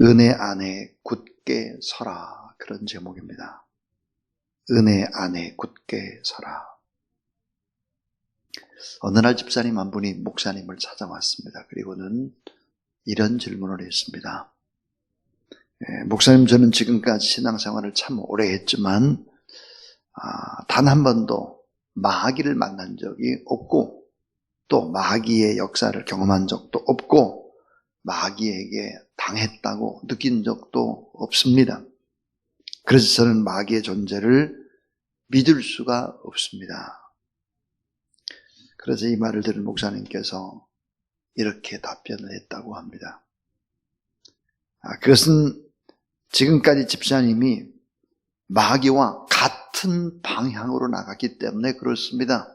은혜 안에 굳게 서라, 그런 제목입니다. 은혜 안에 굳게 서라. 어느 날 집사님 한 분이 목사님을 찾아왔습니다. 그리고는 이런 질문을 했습니다. 목사님, 저는 지금까지 신앙생활을 참 오래 했지만 단 한 번도 마귀를 만난 적이 없고 또 마귀의 역사를 경험한 적도 없고 마귀에게 당했다고 느낀 적도 없습니다. 그래서 저는 마귀의 존재를 믿을 수가 없습니다. 그래서 이 말을 들은 목사님께서 이렇게 답변을 했다고 합니다. 그것은 지금까지 집사님이 마귀와 같은 방향으로 나갔기 때문에 그렇습니다.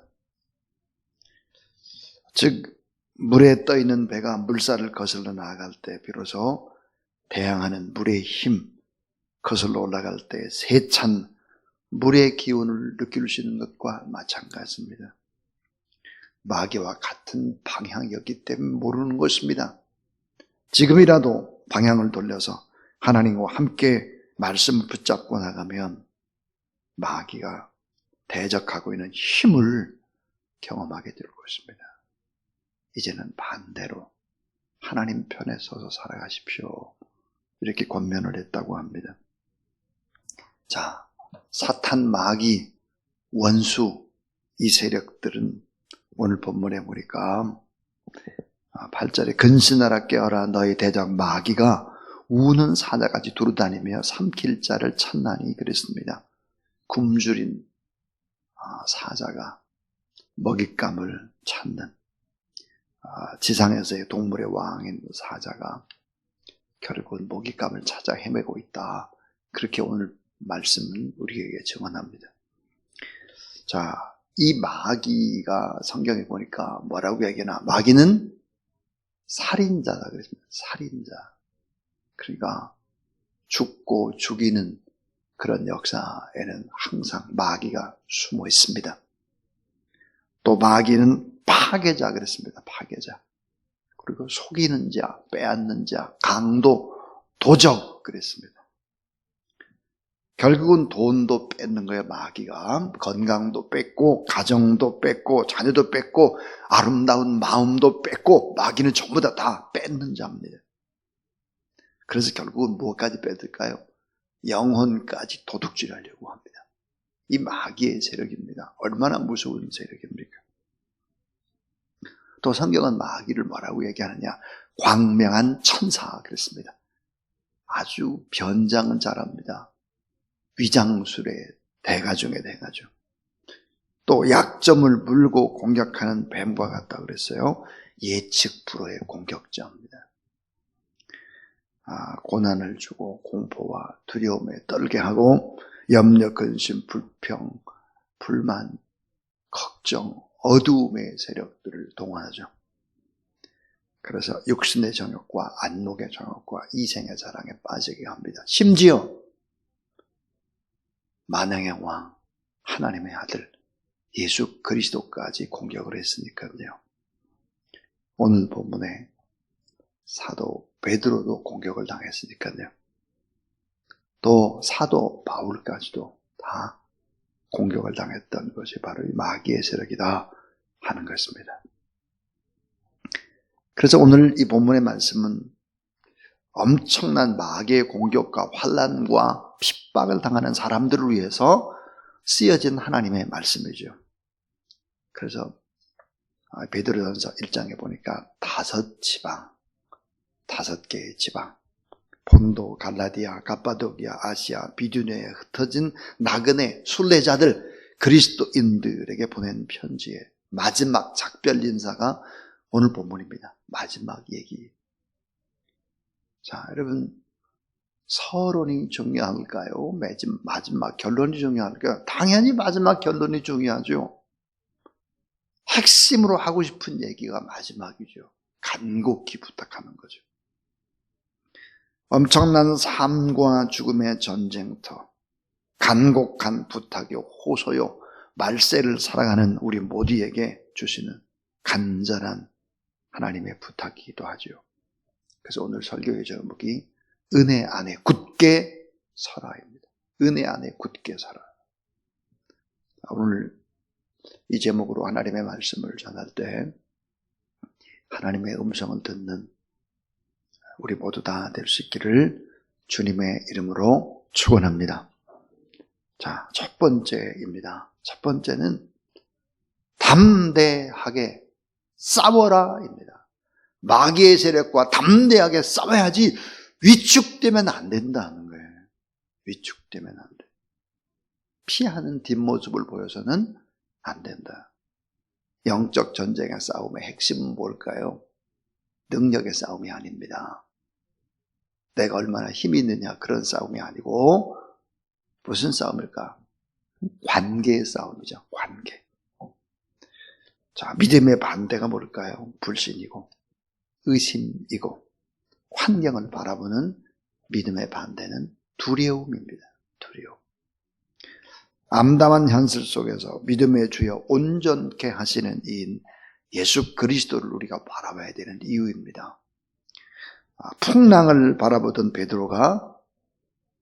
즉 물에 떠있는 배가 물살을 거슬러 나아갈 때 비로소 대항하는 물의 힘, 거슬러 올라갈 때 세찬 물의 기운을 느낄 수 있는 것과 마찬가지입니다. 마귀와 같은 방향이었기 때문에 모르는 것입니다. 지금이라도 방향을 돌려서 하나님과 함께 말씀을 붙잡고 나가면 마귀가 대적하고 있는 힘을 경험하게 될 것입니다. 이제는 반대로 하나님 편에 서서 살아가십시오. 이렇게 권면을 했다고 합니다. 자, 사탄, 마귀, 원수, 이 세력들은 오늘 본문에 보니까 8절에 근신하라 깨어라 너희 대적 마귀가 우는 사자같이 두루다니며 삼킬 자를 찾나니 그랬습니다. 굶주린 사자가 먹잇감을 찾는 지상에서의 동물의 왕인 사자가 결국은 먹잇감을 찾아 헤매고 있다. 그렇게 오늘 말씀은 우리에게 증언합니다. 자, 이 마귀가 성경에 보니까 뭐라고 얘기하나? 마귀는 살인자다 그랬습니다. 살인자. 그러니까 죽고 죽이는 그런 역사에는 항상 마귀가 숨어 있습니다. 또 마귀는 파괴자 그랬습니다. 파괴자. 그리고 속이는 자, 빼앗는 자, 강도, 도적 그랬습니다. 결국은 돈도 뺏는 거예요. 마귀가 건강도 뺏고 가정도 뺏고 자녀도 뺏고 아름다운 마음도 뺏고 마귀는 전부 다 뺏는 자입니다. 그래서 결국은 무엇까지 뺏을까요? 영혼까지 도둑질하려고 합니다. 이 마귀의 세력입니다. 얼마나 무서운 세력입니까? 또 성경은 마귀를 뭐라고 얘기하느냐? 광명한 천사 그랬습니다. 아주 변장은 잘합니다. 위장술의 대가 중에 대가죠. 또 약점을 물고 공격하는 뱀과 같다 그랬어요. 예측 불허의 공격자입니다. 고난을 주고 공포와 두려움에 떨게 하고 염려, 근심, 불평, 불만, 걱정, 어두움의 세력들을 동원하죠. 그래서 육신의 정욕과 안목의 정욕과 이생의 자랑에 빠지게 합니다. 심지어 만왕의 왕, 하나님의 아들 예수 그리스도까지 공격을 했으니까요. 오늘 본문에 사도 베드로도 공격을 당했으니까요. 또 사도 바울까지도 다 공격을 당했던 것이 바로 이 마귀의 세력이다 하는 것입니다. 그래서 오늘 이 본문의 말씀은 엄청난 마귀의 공격과 환난과 핍박을 당하는 사람들을 위해서 쓰여진 하나님의 말씀이죠. 그래서 베드로전서 1장에 보니까 5개의 지방, 본도, 갈라디아, 갑바도기아, 아시아, 비두니아에 흩어진 나그네 순례자들, 그리스도인들에게 보낸 편지의 마지막 작별 인사가 오늘 본문입니다. 마지막 얘기. 자, 여러분, 서론이 중요할까요? 마지막 결론이 중요할까요? 당연히 마지막 결론이 중요하죠. 핵심으로 하고 싶은 얘기가 마지막이죠. 간곡히 부탁하는 거죠. 엄청난 삶과 죽음의 전쟁터, 간곡한 부탁요, 호소요, 말세를 살아가는 우리 모두에게 주시는 간절한 하나님의 부탁이기도 하죠. 그래서 오늘 설교의 제목이 은혜 안에 굳게 서라입니다. 은혜 안에 굳게 서라. 오늘 이 제목으로 하나님의 말씀을 전할 때 하나님의 음성을 듣는 우리 모두 다 될 수 있기를 주님의 이름으로 축원합니다. 자, 첫 번째입니다. 첫 번째는 담대하게 싸워라입니다. 마귀의 세력과 담대하게 싸워야지 위축되면 안 된다는 거예요. 위축되면 안 돼. 피하는 뒷모습을 보여서는 안 된다. 영적 전쟁의 싸움의 핵심은 뭘까요? 능력의 싸움이 아닙니다. 내가 얼마나 힘이 있느냐 그런 싸움이 아니고 무슨 싸움일까? 관계의 싸움이죠. 관계. 자, 믿음의 반대가 뭘까요? 불신이고 의심이고 환경을 바라보는 믿음의 반대는 두려움입니다. 두려움. 암담한 현실 속에서 믿음의 주여 온전케 하시는 이인 예수 그리스도를 우리가 바라봐야 되는 이유입니다. 풍랑을 바라보던 베드로가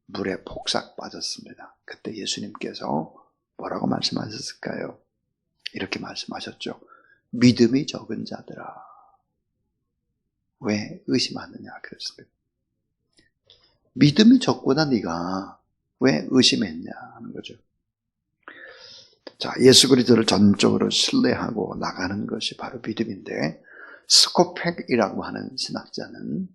물에 폭삭 빠졌습니다. 그때 예수님께서 뭐라고 말씀하셨을까요? 이렇게 말씀하셨죠. 믿음이 적은 자들아, 왜 의심하느냐 그랬습니다. 믿음이 적구나 네가 왜 의심했냐 하는 거죠. 자, 예수 그리스도를 전적으로 신뢰하고 나가는 것이 바로 믿음인데, 스코펙이라고 하는 신학자는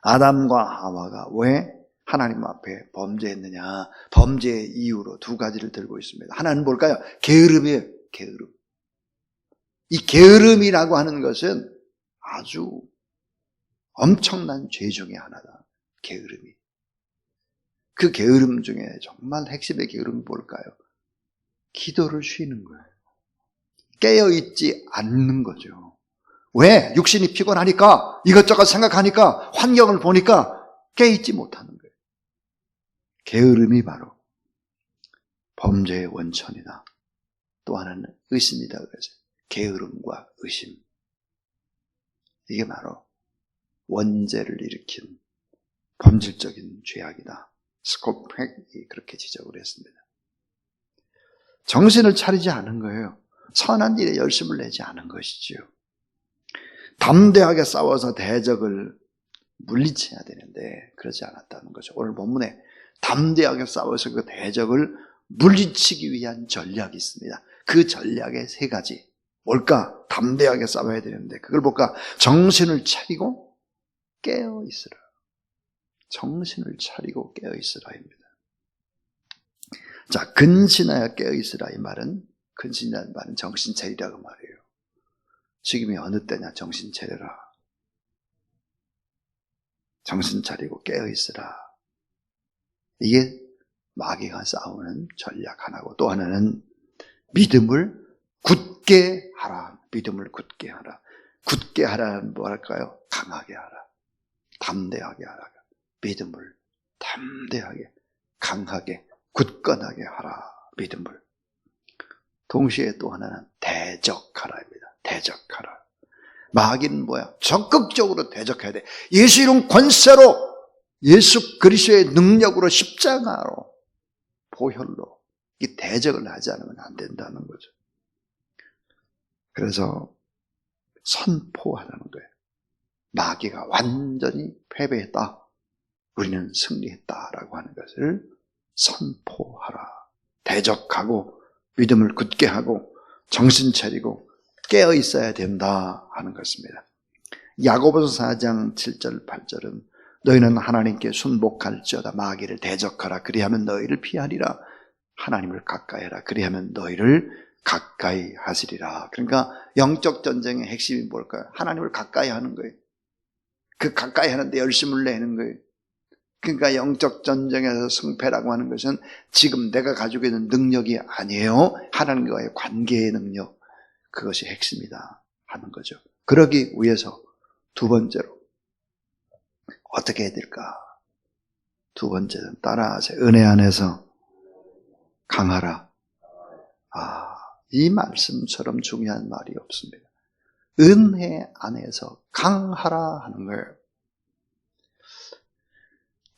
아담과 하와가 왜 하나님 앞에 범죄했느냐, 범죄의 이유로 두 가지를 들고 있습니다. 하나는 뭘까요? 게으름이에요. 게으름. 이 게으름이라고 하는 것은 아주 엄청난 죄 중에 하나다. 게으름이. 그 게으름 중에 정말 핵심의 게으름이 뭘까요? 기도를 쉬는 거예요. 깨어있지 않는 거죠. 왜? 육신이 피곤하니까, 이것저것 생각하니까, 환경을 보니까 깨어있지 못하는 거예요. 게으름이 바로 범죄의 원천이다. 또 하나는 의심이다. 그래서 게으름과 의심. 이게 바로 원죄를 일으킨 본질적인 죄악이다. 스코펙이 그렇게 지적을 했습니다. 정신을 차리지 않은 거예요. 선한 일에 열심을 내지 않은 것이지요. 담대하게 싸워서 대적을 물리쳐야 되는데 그러지 않았다는 거죠. 오늘 본문에 담대하게 싸워서 그 대적을 물리치기 위한 전략이 있습니다. 그 전략의 세 가지. 뭘까? 담대하게 싸워야 되는데 그걸 볼까? 정신을 차리고 깨어 있으라. 정신을 차리고 깨어 있으라입니다. 자, 근신하여 깨어 있으라 이 말은, 근신이라는 말은 정신 차리라고 말해요. 지금이 어느 때냐? 정신 차려라. 정신 차리고 깨어 있으라. 이게 마귀가 싸우는 전략 하나고, 또 하나는 믿음을 굳게 하라. 믿음을 굳게 하라. 굳게 하라는 뭐랄까요? 강하게 하라. 담대하게 하라. 믿음을 담대하게, 강하게, 굳건하게 하라. 믿음을. 동시에 또 하나는 대적하라입니다. 대적하라. 마귀는 뭐야? 적극적으로 대적해야 돼. 예수 이름 권세로, 예수 그리스도의 능력으로, 십자가로, 보혈로 이 대적을 하지 않으면 안 된다는 거죠. 그래서 선포하라는 거예요. 마귀가 완전히 패배했다. 우리는 승리했다라고 하는 것을 선포하라. 대적하고 믿음을 굳게 하고 정신 차리고 깨어 있어야 된다 하는 것입니다. 야고보서 4장 7절 8절은 너희는 하나님께 순복할지어다. 마귀를 대적하라. 그리하면 너희를 피하리라. 하나님을 가까이하라. 그리하면 너희를 가까이 하시리라. 그러니까 영적 전쟁의 핵심이 뭘까요? 하나님을 가까이 하는 거예요. 그 가까이 하는데 열심을 내는 거예요. 그러니까 영적 전쟁에서 승패라고 하는 것은 지금 내가 가지고 있는 능력이 아니에요. 하나님과의 관계의 능력. 그것이 핵심이다 하는 거죠. 그러기 위해서 두 번째로 어떻게 해야 될까? 두 번째는 따라하세요. 은혜 안에서 강하라. 이 말씀처럼 중요한 말이 없습니다. 은혜 안에서 강하라 하는 거예요.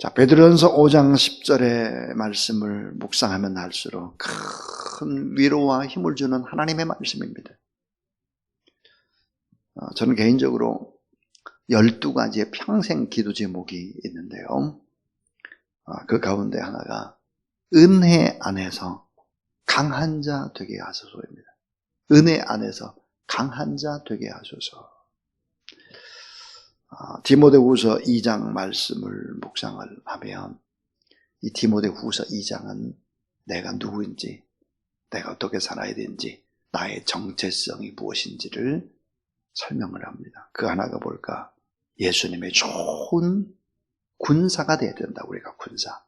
자, 베드로전서 5장 10절의 말씀을 묵상하면 할수록 큰 위로와 힘을 주는 하나님의 말씀입니다. 저는 개인적으로 12가지의 평생 기도 제목이 있는데요. 그 가운데 하나가 은혜 안에서 강한 자 되게 하소서입니다. 은혜 안에서 강한 자 되게 하소서. 디모데후서 2장 말씀을 묵상을 하면 이 디모데후서 2장은 내가 누구인지, 내가 어떻게 살아야 되는지, 나의 정체성이 무엇인지를 설명을 합니다. 그 하나가 뭘까? 예수님의 좋은 군사가 되어야 된다. 우리가 군사.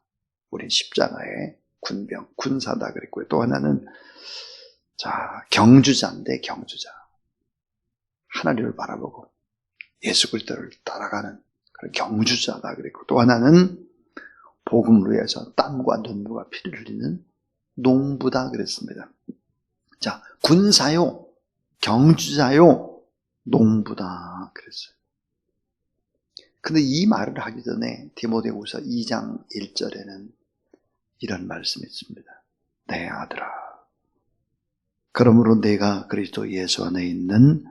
우린 십자가의 군병, 군사다 그랬고요. 또 하나는 경주자인데 경주자. 하나님을 바라보고 예수 그리스도를 따라가는 그런 경주자다 그랬고, 또 하나는 복음을 위해서 땀과 눈물과 피를 흘리는 농부다 그랬습니다. 자, 군사요, 경주자요, 농부다 그랬어요. 근데 이 말을 하기 전에 디모데후서 2장 1절에는 이런 말씀이 있습니다. 내 아들아, 그러므로 내가 그리스도 예수 안에 있는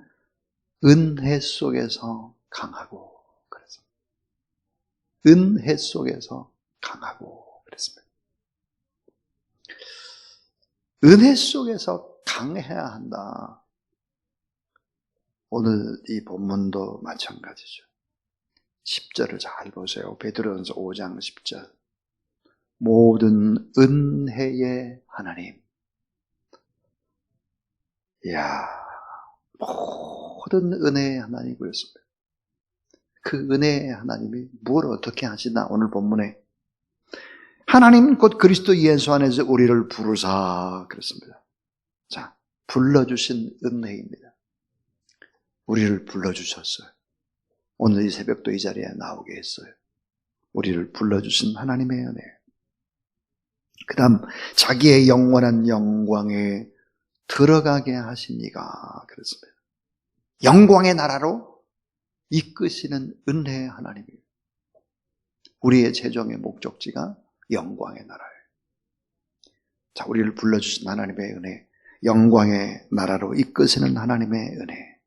은혜 속에서 강하고 그랬습니다. 은혜 속에서 강하고 그랬습니다. 은혜 속에서 강해야 한다. 오늘 이 본문도 마찬가지죠. 10절을 잘 보세요. 베드로전서 5장 10절. 모든 은혜의 하나님. 이야, 모든 은혜의 하나님 그랬습니다. 그 은혜의 하나님이 뭘 어떻게 하시나 오늘 본문에 하나님 곧 그리스도 예수 안에서 우리를 부르사 그랬습니다. 자, 불러주신 은혜입니다. 우리를 불러주셨어요. 오늘 이 새벽도 이 자리에 나오게 했어요. 우리를 불러주신 하나님의 은혜. 그 다음 자기의 영원한 영광에 들어가게 하시니가 그랬습니다. 영광의 나라로 이끄시는 은혜의 하나님이에요. 우리의 최종의 목적지가 영광의 나라예요. 자, 우리를 불러주신 하나님의 은혜, 영광의 나라로 이끄시는 하나님의 은혜.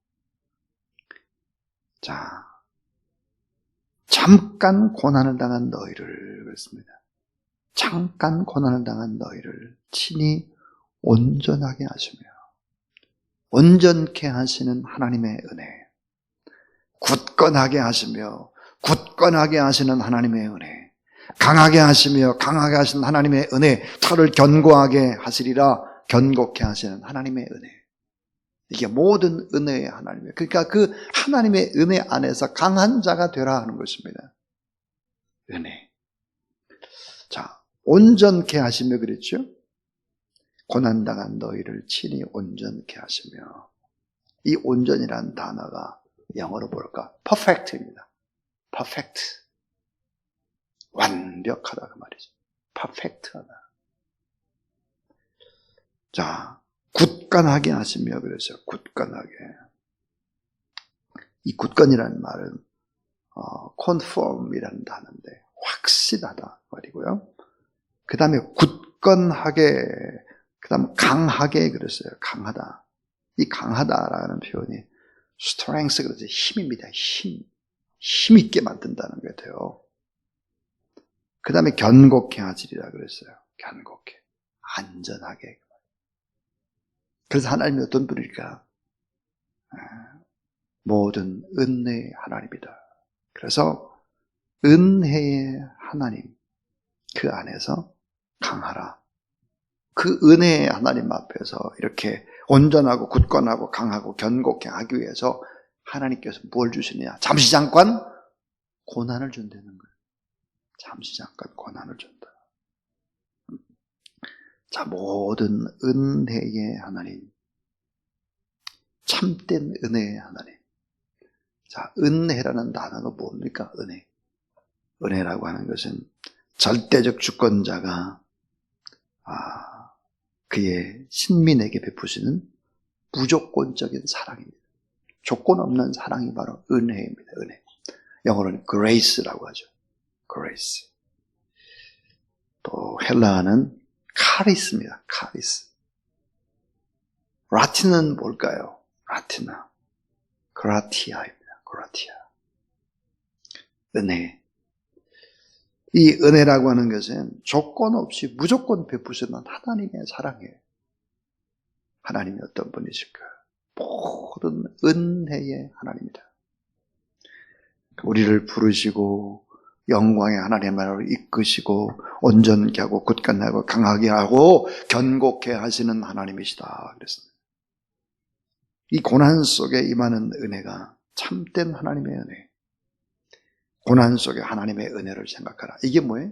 자, 잠깐 고난을 당한 너희를 그랬습니다. 잠깐 고난을 당한 너희를 친히 온전하게 하시며 온전케 하시는 하나님의 은혜, 굳건하게 하시며 굳건하게 하시는 하나님의 은혜, 강하게 하시며 강하게 하시는 하나님의 은혜, 저를 견고하게 하시리라 견고케 하시는 하나님의 은혜. 이게 모든 은혜의 하나님이에요. 그러니까 그 하나님의 은혜 안에서 강한 자가 되라 하는 것입니다. 은혜. 자, 온전케 하시며 그랬죠? 고난당한 너희를 친히 온전케 하시며, 이 온전이라는 단어가 영어로 뭘까? perfect입니다. perfect. 완벽하다 그 말이죠. perfect하다. 자, 굳건하게 하시며 그래서 굳건하게. 이 굳건이라는 말은 conform이라는 단어인데 확실하다 말이고요. 그 다음에 굳건하게, 그 다음 강하게 그랬어요. 강하다. 이 강하다라는 표현이 strength 그러죠. 힘입니다. 힘 있게 만든다는 게 돼요. 그 다음에 견고케 하시리라 그랬어요. 견고케, 안전하게. 그래서 하나님이 어떤 분일까? 모든 은혜의 하나님이다. 그래서 은혜의 하나님, 그 안에서 강하라. 그 은혜의 하나님 앞에서 이렇게 온전하고 굳건하고 강하고 견고케 하기 위해서 하나님께서 뭘 주시느냐? 잠시 잠깐 고난을 준다는 거예요. 잠시 잠깐 고난을 준다. 자, 모든 은혜의 하나님, 참된 은혜의 하나님. 자, 은혜라는 단어가 뭡니까? 은혜. 은혜라고 하는 것은 절대적 주권자가 그의 신민에게 베푸시는 무조건적인 사랑입니다. 조건 없는 사랑이 바로 은혜입니다. 은혜. 영어로는 grace라고 하죠. grace. 또 헬라어는 카리스입니다. 카리스. 라틴은 뭘까요? 라틴어. 그라티아입니다. 그라티아. 은혜. 이 은혜라고 하는 것은 조건 없이 무조건 베푸시는 하나님의 사랑이에요. 하나님이 어떤 분이실까? 모든 은혜의 하나님이다. 우리를 부르시고 영광의 하나님의 나라로 이끄시고 온전케 하고 굳건하게 하고 강하게 하고 견고케 하시는 하나님이시다 그랬습니다. 이 고난 속에 임하는 은혜가 참된 하나님의 은혜. 고난 속에 하나님의 은혜를 생각하라. 이게 뭐예요?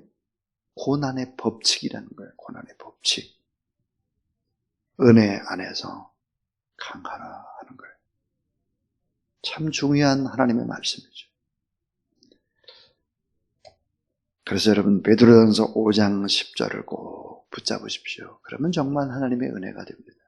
고난의 법칙이라는 거예요. 고난의 법칙. 은혜 안에서 강하라 하는 거예요. 참 중요한 하나님의 말씀이죠. 그래서 여러분 베드로전서 5장 10절을 꼭 붙잡으십시오. 그러면 정말 하나님의 은혜가 됩니다.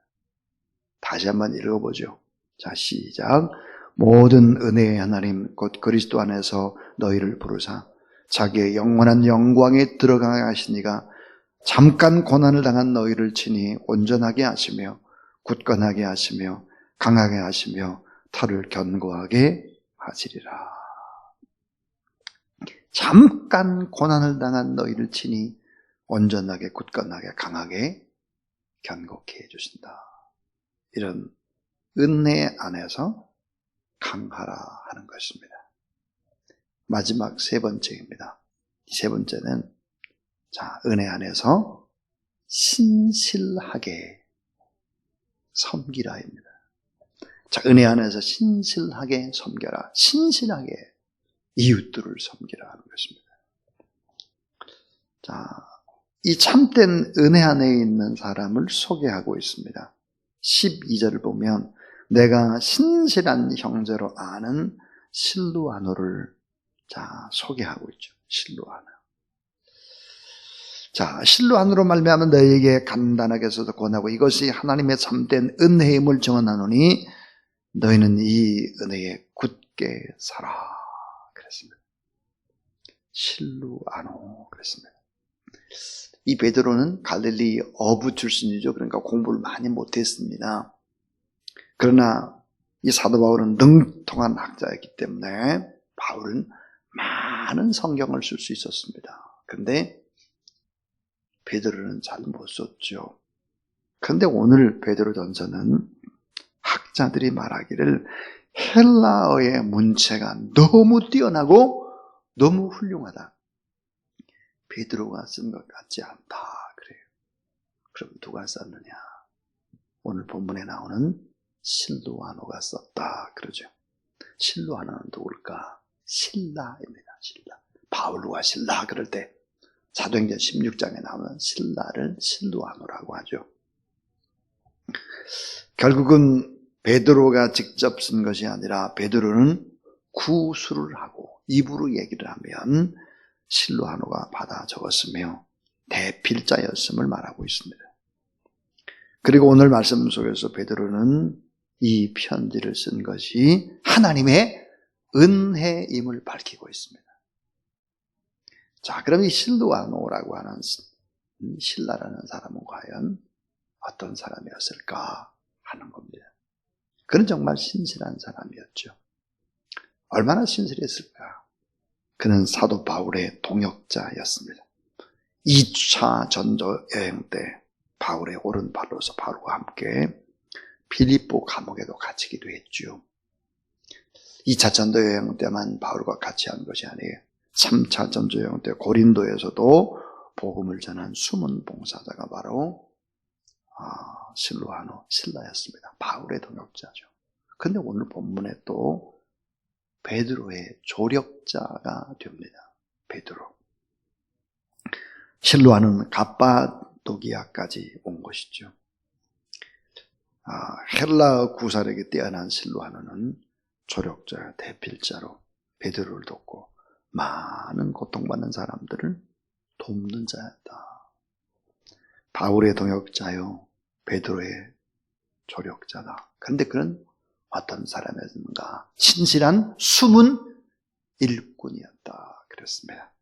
다시 한번 읽어보죠. 자, 시작. 모든 은혜의 하나님 곧 그리스도 안에서 너희를 부르사 자기의 영원한 영광에 들어가게 하시니가 잠깐 고난을 당한 너희를 친히 온전하게 하시며 굳건하게 하시며 강하게 하시며 털을 견고하게 하시리라. 잠깐 고난을 당한 너희를 친히 온전하게 굳건하게 강하게 견고케 해주신다. 이런 은혜 안에서 강하라 하는 것입니다. 마지막 세 번째입니다. 이 세 번째는 자, 은혜 안에서 신실하게 섬기라입니다. 자, 은혜 안에서 신실하게 섬겨라. 신실하게 이웃들을 섬기라 하는 것입니다. 자, 이 참된 은혜 안에 있는 사람을 소개하고 있습니다. 12절을 보면 내가 신실한 형제로 아는 실루아노를 자, 소개하고 있죠. 실루아노. 자, 실루아노로 말미암아 너희에게 간단하게서도 권하고 이것이 하나님의 참된 은혜임을 정언하노니 너희는 이 은혜에 굳게 살아. 그랬습니다. 실루아노 그랬습니다. 이 베드로는 갈릴리 어부 출신이죠. 그러니까 공부를 많이 못했습니다. 그러나 이 사도 바울은 능통한 학자였기 때문에 바울은 많은 성경을 쓸 수 있었습니다. 그런데 베드로는 잘 못 썼죠. 그런데 오늘 베드로전서는 학자들이 말하기를 헬라어의 문체가 너무 뛰어나고 너무 훌륭하다. 베드로가 쓴 것 같지 않다. 그래요. 그럼 누가 썼느냐? 오늘 본문에 나오는 실루아노가 썼다. 그러죠. 실루아노는 누굴까? 실라입니다. 실라. 바울과 실라 그럴 때 사도행전 16장에 나오는 실라를 실루아노라고 하죠. 결국은 베드로가 직접 쓴 것이 아니라 베드로는 구술을 하고 입으로 얘기를 하면 실루아노가 받아 적었으며 대필자였음을 말하고 있습니다. 그리고 오늘 말씀 속에서 베드로는 이 편지를 쓴 것이 하나님의 은혜임을 밝히고 있습니다. 자, 그럼 이 실루아노라고 하는 실라라는 사람은 과연 어떤 사람이었을까 하는 겁니다. 그는 정말 신실한 사람이었죠. 얼마나 신실했을까? 그는 사도 바울의 동역자였습니다. 2차 전도 여행 때 바울의 오른팔로서 바울과 함께 빌립보 감옥에도 갇히기도 했죠. 2차 전도 여행 때만 바울과 같이 한 것이 아니에요. 3차 전도 여행 때 고린도에서도 복음을 전한 숨은 봉사자가 바로 실루아노, 실라였습니다. 바울의 동역자죠. 그런데 오늘 본문에 또 베드로의 조력자가 됩니다. 베드로. 실루아노는 갑바도기아까지 온 것이죠. 헬라어 구사력이 뛰어난 실루아노는 조력자, 대필자로 베드로를 돕고 많은 고통받는 사람들을 돕는 자였다. 바울의 동역자요, 베드로의 조력자다. 그런데 그는 어떤 사람이었는가? 신실한 숨은 일꾼이었다. 그랬습니다.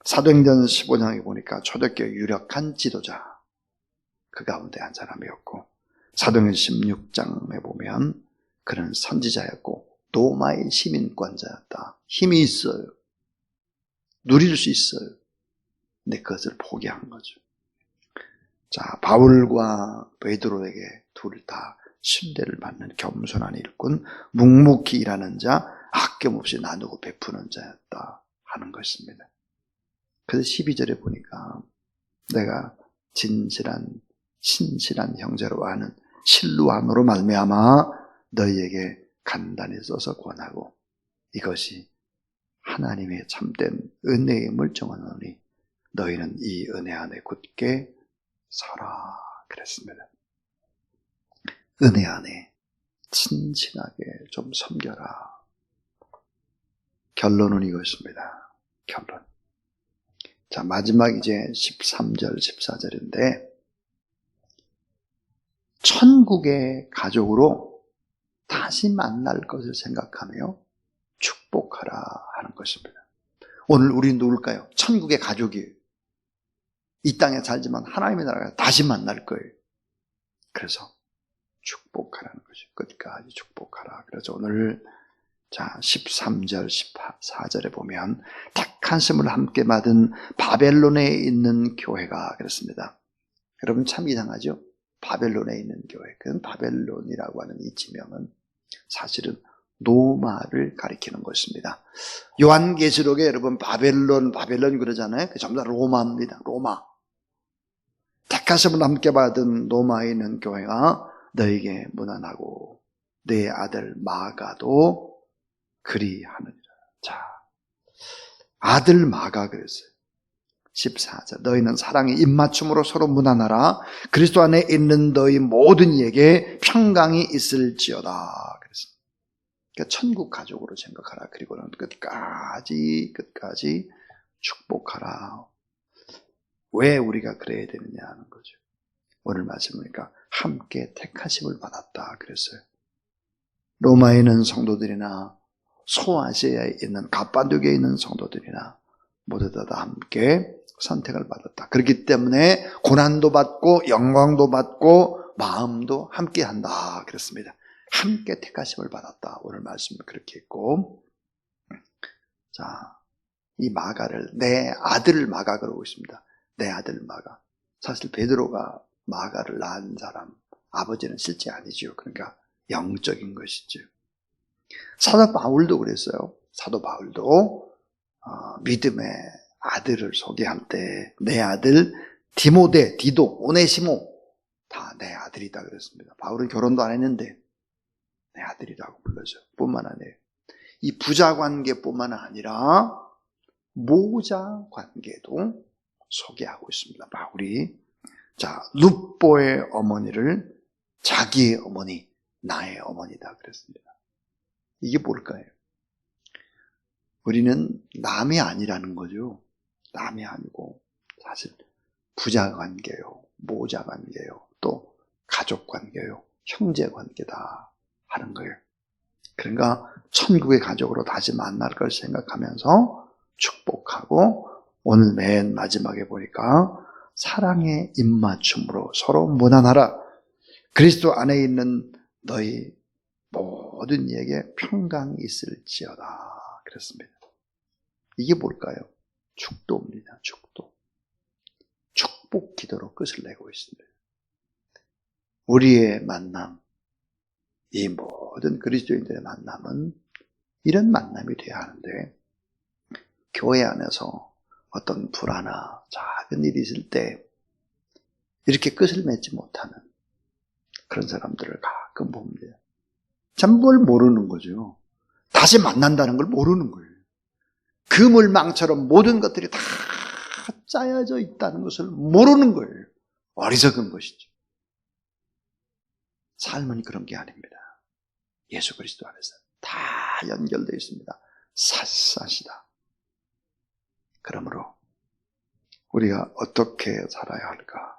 사도행전 15장에 보니까 초대교회 유력한 지도자, 그 가운데 한 사람이었고, 사도행전 16장에 보면 그는 선지자였고 로마의 시민권자였다. 힘이 있어요. 누릴 수 있어요. 근데 그것을 포기한 거죠. 자, 바울과 베드로에게 둘 다 신뢰를 받는 겸손한 일꾼, 묵묵히 일하는 자, 아낌없이 나누고 베푸는 자였다 하는 것입니다. 그래서 12절에 보니까 내가 진실한 신실한 형제로 아는 실루안으로 말미암아 너희에게 간단히 써서 권하고 이것이 하나님의 참된 은혜임을 정하노니 너희는 이 은혜 안에 굳게 서라 그랬습니다. 은혜 안에 친친하게 좀 섬겨라. 결론은 이것입니다. 결론. 자, 마지막 이제 13절, 14절인데 천국의 가족으로 다시 만날 것을 생각하며 축복하라 하는 것입니다. 오늘 우리는 누굴까요? 천국의 가족이에요. 이 땅에 살지만 하나님의 나라가 다시 만날 거예요. 그래서 축복하라는 것이 끝까지 축복하라. 그래서 오늘 자 13절 14절에 보면 택하심을 함께 받은 바벨론에 있는 교회가 그렇습니다. 여러분 참 이상하죠? 바벨론에 있는 교회. 그건 바벨론이라고 하는 이 지명은 사실은 로마를 가리키는 것입니다. 요한계시록에 여러분 바벨론 그러잖아요. 그 전부 다 로마입니다. 로마. 택하심을 함께 받은 로마에 있는 교회가 너에게 무난하고 내 아들 마가도 그리하느니라. 자, 아들 마가 그랬어요. 14절 너희는 사랑의 입맞춤으로 서로 무난하라. 그리스도 안에 있는 너희 모든 이에게 평강이 있을지어다. 그랬습니다. 그러니까 천국 가족으로 생각하라. 그리고는 끝까지 축복하라. 왜 우리가 그래야 되느냐 하는 거죠. 오늘 말씀 보니까 함께 택하심을 받았다 그랬어요. 로마에 있는 성도들이나 소아시아에 있는 갑바독에 있는 성도들이나 모두 다 함께 선택을 받았다. 그렇기 때문에 고난도 받고 영광도 받고 마음도 함께 한다 그랬습니다. 함께 택하심을 받았다. 오늘 말씀은 그렇게 했고, 자, 이 마가를 내 아들 마가 그러고 있습니다. 내 아들 마가. 사실 베드로가 마가를 낳은 사람, 아버지는 실제 아니죠. 그러니까 영적인 것이죠. 사도 바울도 그랬어요. 사도 바울도 믿음의 아들을 소개할 때 내 아들 디모데, 디도, 오네시모 다 내 아들이다 그랬습니다. 바울은 결혼도 안 했는데 내 아들이라고 불러줘. 뿐만 아니라 이 부자 관계뿐만 아니라 모자 관계도 소개하고 있습니다. 바울이 자 룻보의 어머니를 자기의 어머니, 나의 어머니다 그랬습니다. 이게 뭘까요? 우리는 남이 아니라는 거죠. 남이 아니고 사실 부자 관계요, 모자 관계요, 또 가족 관계요, 형제 관계다 하는 거예요. 그러니까 천국의 가족으로 다시 만날 걸 생각하면서 축복하고 오늘 맨 마지막에 보니까 사랑의 입맞춤으로 서로 무난하라. 그리스도 안에 있는 너희 모든 이에게 평강이 있을지어다 그랬습니다. 이게 뭘까요? 축도입니다. 축도. 축복 기도로 끝을 내고 있습니다. 우리의 만남, 이 모든 그리스도인들의 만남은 이런 만남이 되어야 하는데 교회 안에서 어떤 불화나 작은 일이 있을 때 이렇게 끝을 맺지 못하는 그런 사람들을 가끔 봅니다. 참 뭘 모르는 거죠. 다시 만난다는 걸 모르는 거예요. 그물망처럼 모든 것들이 다 짜여져 있다는 것을 모르는 거예요. 어리석은 것이죠. 삶은 그런 게 아닙니다. 예수 그리스도 안에서 다 연결되어 있습니다. 샅샅이다. 그러므로 우리가 어떻게 살아야 할까?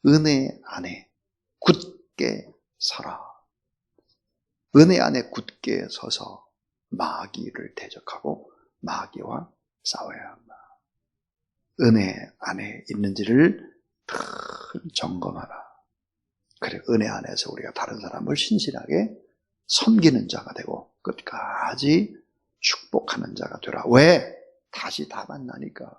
은혜 안에 굳게 서라. 은혜 안에 굳게 서서 마귀를 대적하고 마귀와 싸워야 한다. 은혜 안에 있는지를 늘 점검하라. 그래, 은혜 안에서 우리가 다른 사람을 신실하게 섬기는 자가 되고 끝까지 축복하는 자가 되라. 왜? 다시 다 만나니까.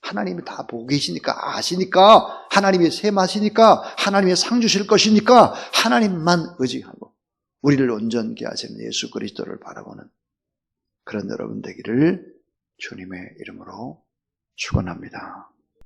하나님이 다 보고 계시니까, 아시니까, 하나님이 셈하시니까, 하나님이 상 주실 것이니까 하나님만 의지하고 우리를 온전케 하시는 예수 그리스도를 바라보는 그런 여러분 되기를 주님의 이름으로 축원합니다.